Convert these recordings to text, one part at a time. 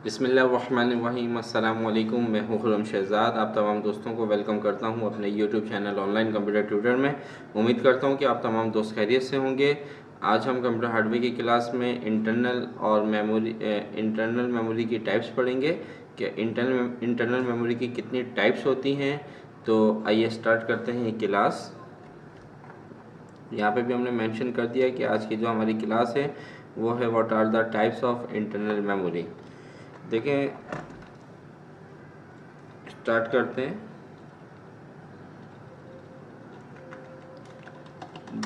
बिस्मिल्लाहिर्रहमानिर्रहीम। अस्सलाम वालेकुम। मैं हूँ खुर्रम शहज़ाद। आप तमाम दोस्तों को वेलकम करता हूँ अपने YouTube channel online computer tutor में। उम्मीद करता हूँ कि आप तमाम दोस्त खैरियत से होंगे। आज हम कंप्यूटर हार्डवेयर की क्लास में इंटरनल मेमोरी की टाइप्स पढ़ेंगे कि इंटरनल मेमोरी की कितनी टाइप्स होती हैं। तो आइए स्टार्ट करते हैं ये क्लास। यहाँ पे भी हमने मेंशन कर दिया कि आज की जो हमारी क्लास है वो है what are the types of internal memory. देखें, स्टार्ट करते हैं।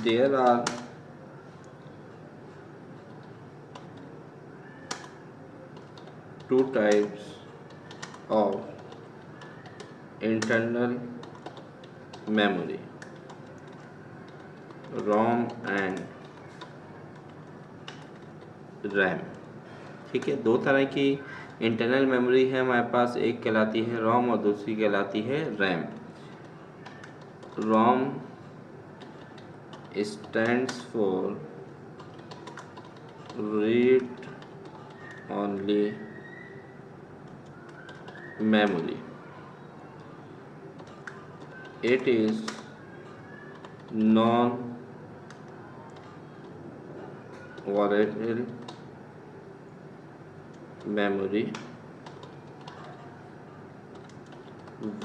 There are two types of internal memory, ROM and RAM. ठीक है, दो तरह की इंटरनल मेमोरी है हमारे पास। एक कहलाती है रोम और दूसरी कहलाती है RAM. Rome stands for read only memory. It is non-volatile memory,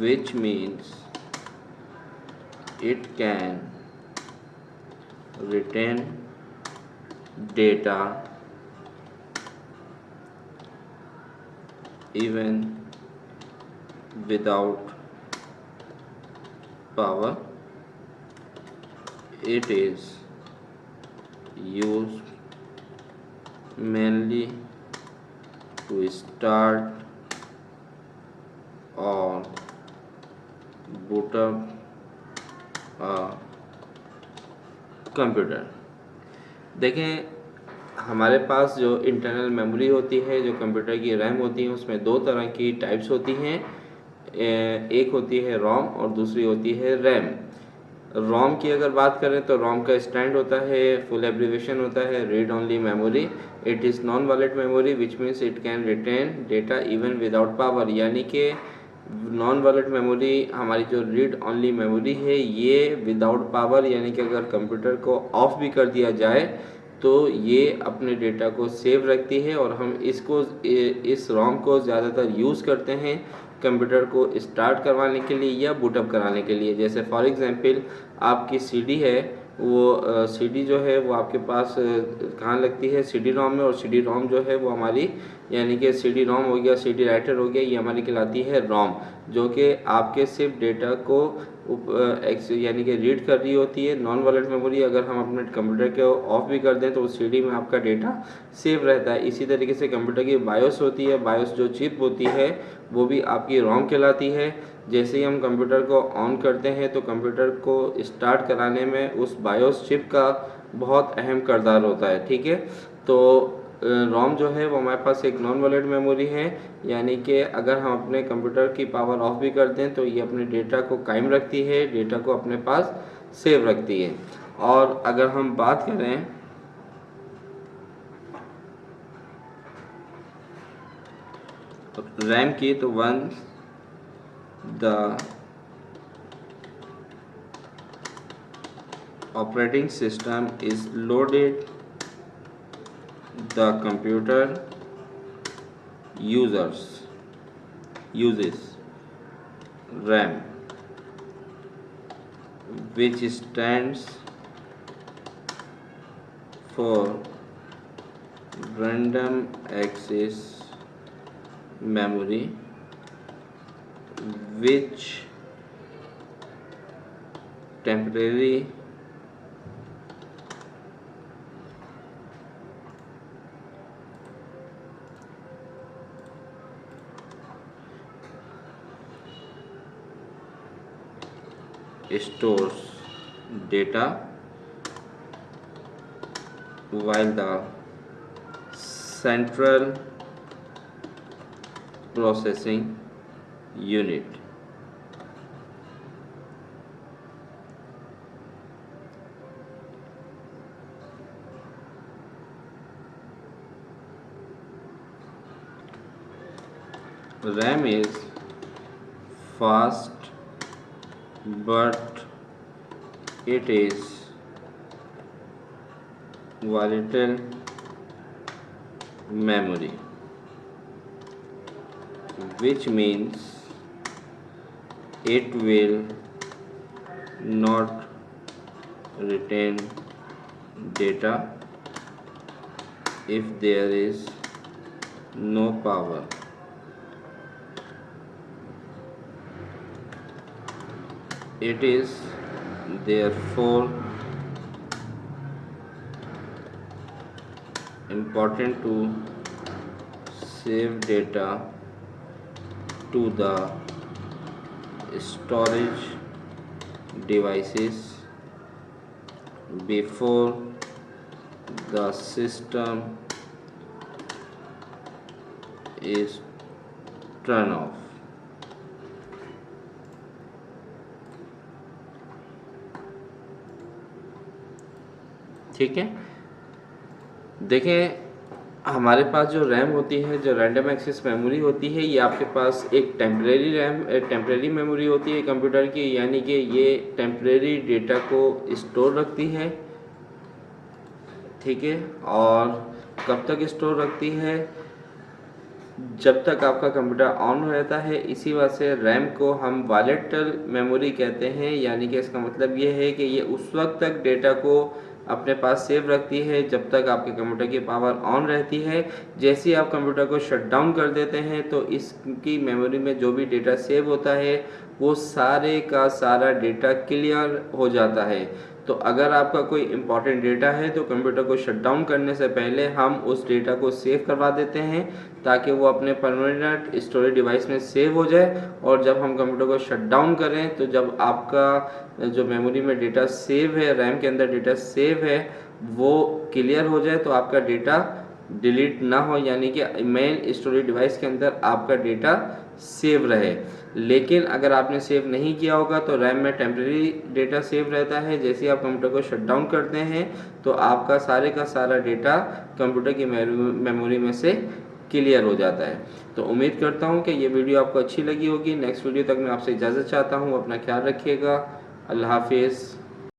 which means it can retain data even without power. It is used mainly to start or boot up a computer. देखें, हमारे पास जो internal memory होती है, जो computer की RAM होती है, उसमें दो तरह की टाइप्स होती हैं। एक होती है रोम और दूसरी होती है रैम। रोम की अगर बात करें तो रोम का स्टैंड होता है, फुल एब्रीविएशन होता है read only memory. It is non volatile memory which means it can retain data even without power. यानी कि नॉन वॉलेट मेमोरी हमारी जो रीड ओनली मेमोरी है ये विदाउट पावर, यानी कि अगर कंप्यूटर को ऑफ भी कर दिया जाए तो ये अपने डेटा को सेव रखती है। और हम इस रोम को ज़्यादातर यूज़ करते हैं कंप्यूटर को स्टार्ट करवाने के लिए या बूटअप कराने के लिए। जैसे फॉर एग्जांपल आपकी सीडी है, वो सीडी जो है वो आपके पास कहाँ लगती है, सीडी रोम में। और सीडी रोम जो है वो हमारी, यानी कि सीडी रोम हो गया, सीडी राइटर हो गया, ये हमारी कहलाती है रोम, जो कि आपके सिर्फ डेटा को यानी कि रीड कर रही होती है। नॉन वॉलेट मेमोरी अगर हम अपने कंप्यूटर को ऑफ भी कर दें तो उस सीडी में आपका डेटा सेव रहता है। इसी तरीके से कंप्यूटर की बायोस होती है, बायोस जो चिप होती है वो भी आपकी रोम कहलाती है। जैसे ही हम कंप्यूटर को ऑन करते हैं तो कंप्यूटर को स्टार्ट कराने में उस बायोस चिप का बहुत अहम किरदार होता है। ठीक है, तो रोम जो है वो हमारे पास एक नॉन वॉलेट मेमोरी है, यानी कि अगर हम अपने कंप्यूटर की पावर ऑफ भी कर दें तो ये अपने डेटा को कायम रखती है, डेटा को अपने पास सेव रखती है। और अगर हम बात करें रैम की, तो once the operating system is loaded, the computer uses RAM, which stands for random access memory, which temporarily stores data while the central processing unit RAM is fast but it is volatile memory, which means it will not retain data if there is no power. It is therefore important to save data to the storage devices before the system is turned off. ठीक है, देखें हमारे पास जो RAM होती है, जो random access memory होती है, ये आपके पास एक टेम्परेरी मेमोरी होती है कंप्यूटर की, यानी कि ये टेम्परेरी डेटा को स्टोर रखती है। ठीक है, और कब तक स्टोर रखती है? जब तक आपका कंप्यूटर ऑन रहता है। इसी वजह से रैम को हम वॉलेटाइल मेमोरी कहते हैं, यानी कि इसका मतलब ये है कि ये उस वक्त तक डेटा को अपने पास सेव रखती है जब तक आपके कंप्यूटर की पावर ऑन रहती है। जैसे ही आप कंप्यूटर को शट डाउन कर देते हैं तो इसकी मेमोरी में जो भी डेटा सेव होता है वो सारे का सारा डेटा क्लियर हो जाता है। तो अगर आपका कोई इम्पॉर्टेंट डेटा है तो कंप्यूटर को शट डाउन करने से पहले हम उस डेटा को सेव करवा देते हैं ताकि वो अपने परमानेंट स्टोरेज डिवाइस में सेव हो जाए, और जब हम कंप्यूटर को शट डाउन करें तो जब आपका जो मेमोरी में डेटा सेव है, रैम के अंदर डेटा सेव है, वो क्लियर हो जाए तो आपका डेटा डिलीट ना हो, यानी कि मेन स्टोरेज डिवाइस के अंदर आपका डेटा सेव रहे। लेकिन अगर आपने सेव नहीं किया होगा तो रैम में टेम्परेरी डेटा सेव रहता है। जैसे ही आप कंप्यूटर को शट डाउन करते हैं तो आपका सारे का सारा डेटा कंप्यूटर की मेमोरी में से क्लियर हो जाता है। तो उम्मीद करता हूँ कि ये वीडियो आपको अच्छी लगी होगी। नेक्स्ट वीडियो तक मैं आपसे इजाज़त चाहता हूँ। अपना ख्याल रखिएगा। अल्लाह हाफिज़।